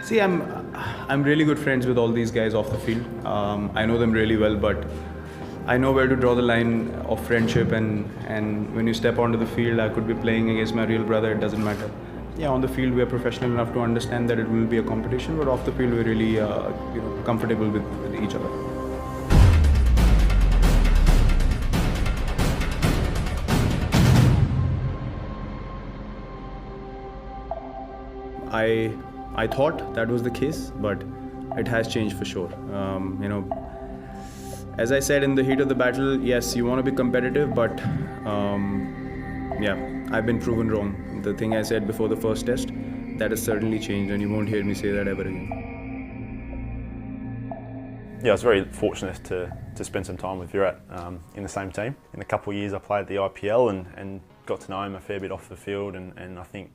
See, I'm really good friends with all these guys off the field. I know them really well, but I know where to draw the line of friendship. And when you step onto the field, I could be playing against my real brother. It doesn't matter. Yeah, on the field we are professional enough to understand that it will be a competition, but off the field we're really comfortable with each other. I thought that was the case, but it has changed for sure. As I said in the heat of the battle, yes, you want to be competitive, but I've been proven wrong. The thing I said before the first test, that has certainly changed, and you won't hear me say that ever again. Yeah, I was very fortunate to spend some time with Virat in the same team. In a couple of years I played at the IPL and got to know him a fair bit off the field, and I think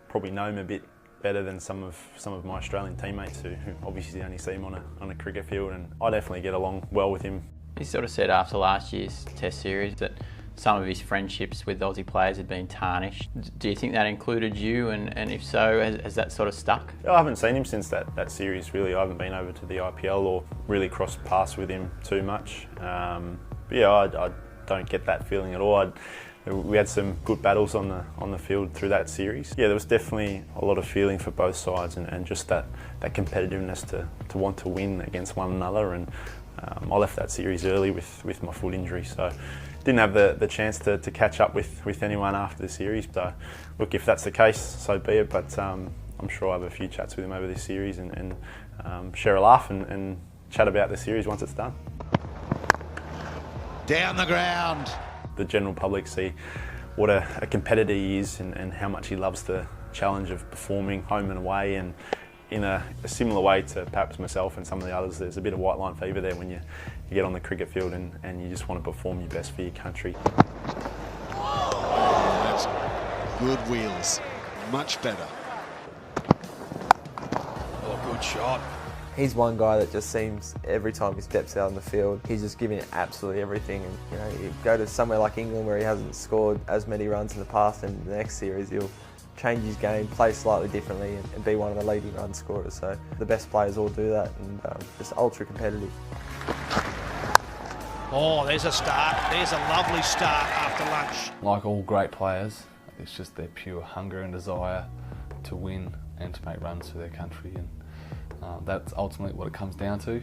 probably know him a bit better than some of my Australian teammates who obviously only see him on a cricket field, and I definitely get along well with him. He sort of said after last year's Test series that some of his friendships with Aussie players had been tarnished. Do you think that included you, and if so, has that sort of stuck? I haven't seen him since that series really. I haven't been over to the IPL or really crossed paths with him too much. But yeah, I don't get that feeling at all. We had some good battles on the field through that series. Yeah, there was definitely a lot of feeling for both sides, and just that competitiveness to want to win against one another. And I left that series early with my foot injury, so didn't have the chance to catch up with anyone after the series. So look, if that's the case, so be it. But I'm sure I'll have a few chats with him over this series and share a laugh and chat about the series once it's done. Down the ground. The general public see what a competitor he is and how much he loves the challenge of performing home and away, and in a similar way to perhaps myself and some of the others, there's a bit of white line fever there when you get on the cricket field and you just want to perform your best for your country. Oh, that's good wheels. Much better. Oh, good shot. He's one guy that just seems every time he steps out on the field, he's just giving it absolutely everything. And you go to somewhere like England where he hasn't scored as many runs in the past, and the next series he'll change his game, play slightly differently, and be one of the leading run scorers. So the best players all do that, and just ultra competitive. Oh, there's a start. There's a lovely start after lunch. Like all great players, it's just their pure hunger and desire to win and to make runs for their country, and that's ultimately what it comes down to.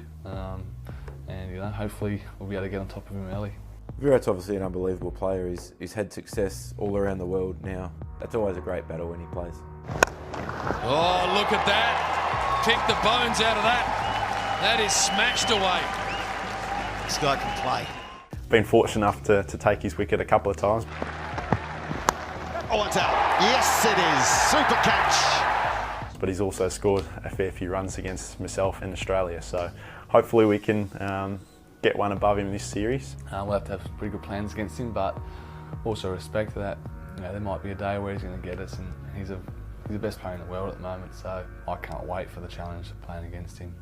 And hopefully we'll be able to get on top of him early. Virat's obviously an unbelievable player. He's had success all around the world now. That's always a great battle when he plays. Oh, look at that. Kick the bones out of that. That is smashed away. This guy can play. Been fortunate enough to take his wicket a couple of times. Oh, it's out. Yes, it is. Super catch. But he's also scored a fair few runs against myself and Australia, so hopefully we can get one above him this series. We'll have to have some pretty good plans against him, but also respect that there might be a day where he's going to get us, and he's the best player in the world at the moment, so I can't wait for the challenge of playing against him.